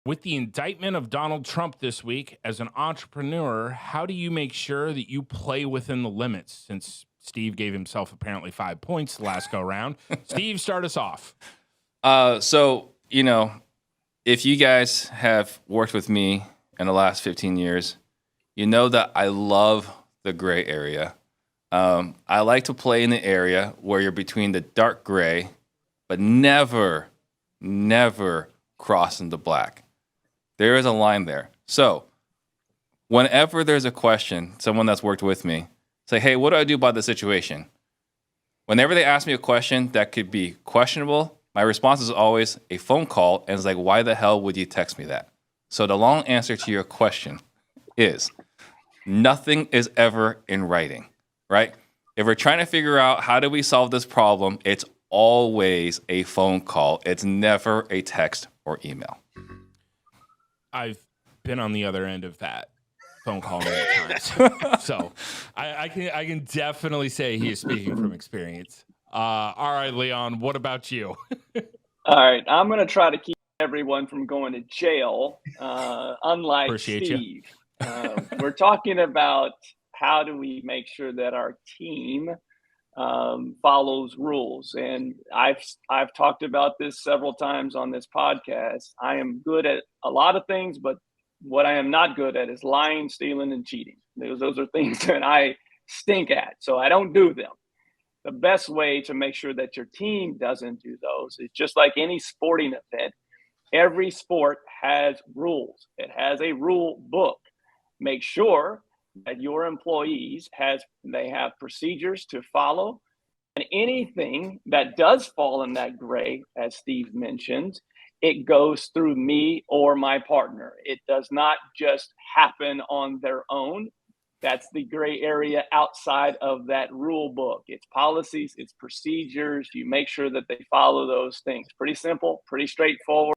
With the indictment of Donald Trump this week, as an entrepreneur, how do you make sure that you play within the limits? Since Steve gave himself apparently 5 points the last go round. Steve, start us off. So, if you guys have worked with me in the last 15 years, you know that I love the gray area. I like to play in the area where you're between the dark gray, but never crossing the black. There is a line there. So whenever there's a question, someone that's worked with me, say, hey, what do I do about the situation? Whenever they ask me a question that could be questionable, my response is always a phone call, and it's like, why the hell would you text me that? So the long answer to your question is nothing is ever in writing, right? If we're trying to figure out how do we solve this problem, it's always a phone call. It's never a text or email. I've been on the other end of that phone call many times. So I can definitely say he is speaking from experience. All right, Leon, what about you? All right, I'm going to try to keep everyone from going to jail, unlike Appreciate Steve. We're talking about how do we make sure that our team follows rules. And I've talked about this several times on this podcast. I am good at a lot of things, but what I am not good at is lying, stealing, and cheating. Those are things that I stink at, so I don't do them. The best way to make sure that your team doesn't do those is just like any sporting event. Every sport has rules. It has a rule book. Make sure that your employees have procedures to follow, and anything that does fall in that gray, as Steve mentioned, it goes through me or my partner. It does not just happen on their own. That's the gray area outside of that rule book. It's policies, it's procedures. You make sure that they follow those things. Pretty simple, pretty straightforward.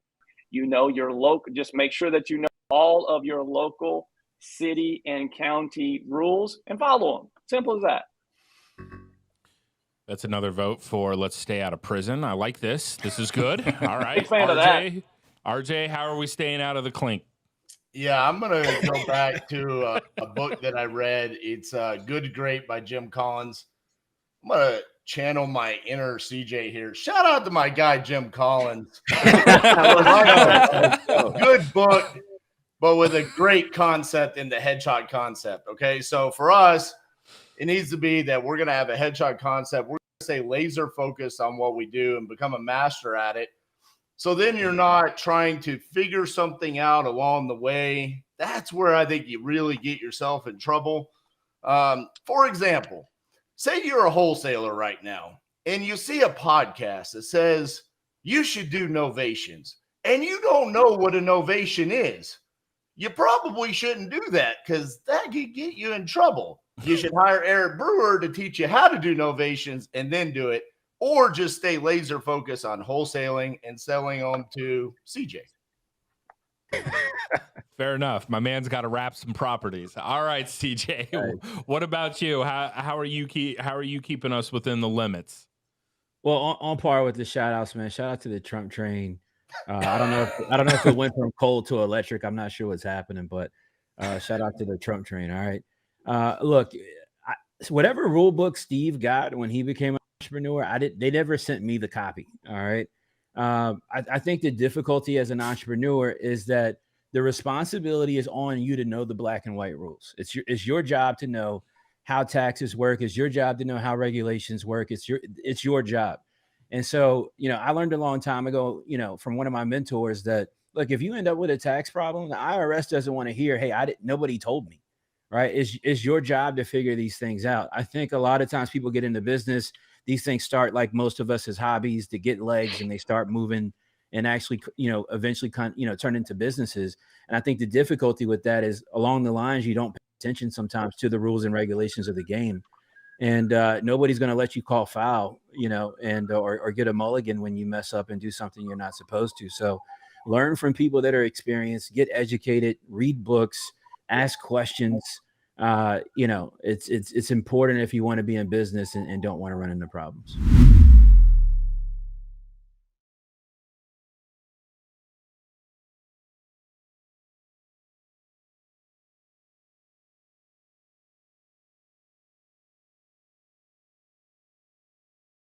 Your local, just make sure that you know all of your local city and county rules and follow them. Simple as that. That's another vote for let's stay out of prison. I like this. This is good. All right. Big fan of that. RJ, how are we staying out of the clink? Yeah, I'm going to go back to a book that I read. It's Good to Great by Jim Collins. I'm going to channel my inner CJ here. Shout out to my guy, Jim Collins. Good book, but with a great concept in the headshot concept. Okay, so for us, it needs to be that we're going to have a headshot concept. We're going to stay laser focused on what we do and become a master at it. So then you're not trying to figure something out along the way. That's where I think you really get yourself in trouble. For example, say you're a wholesaler right now and you see a podcast that says you should do novations and you don't know what a novation is. You probably shouldn't do that because that could get you in trouble. You should hire Eric Brewer to teach you how to do novations and then do it, or just stay laser focused on wholesaling and selling them to CJ. Fair enough. My man's got to wrap some properties. All right, CJ. Right. What about you? How are you keeping us within the limits? Well, on par with the shout outs, man. Shout out to the Trump train. I don't know if it went from cold to electric. I'm not sure what's happening, but shout out to the Trump train. All right. Look, whatever rule book Steve got when he became an entrepreneur, they never sent me the copy. All right. I think the difficulty as an entrepreneur is that the responsibility is on you to know the black and white rules. It's your job to know how taxes work. It's your job to know how regulations work. It's your job. And so, I learned a long time ago, from one of my mentors that, look, if you end up with a tax problem, the IRS doesn't want to hear, hey, nobody told me, right? It's your job to figure these things out. I think a lot of times people get into business, these things start like most of us as hobbies to get legs, and they start moving and actually, eventually turn into businesses. And I think the difficulty with that is along the lines, you don't pay attention sometimes to the rules and regulations of the game. And nobody's going to let you call foul, or get a mulligan when you mess up and do something you're not supposed to. So learn from people that are experienced, get educated, read books, ask questions. It's important if you want to be in business and don't want to run into problems.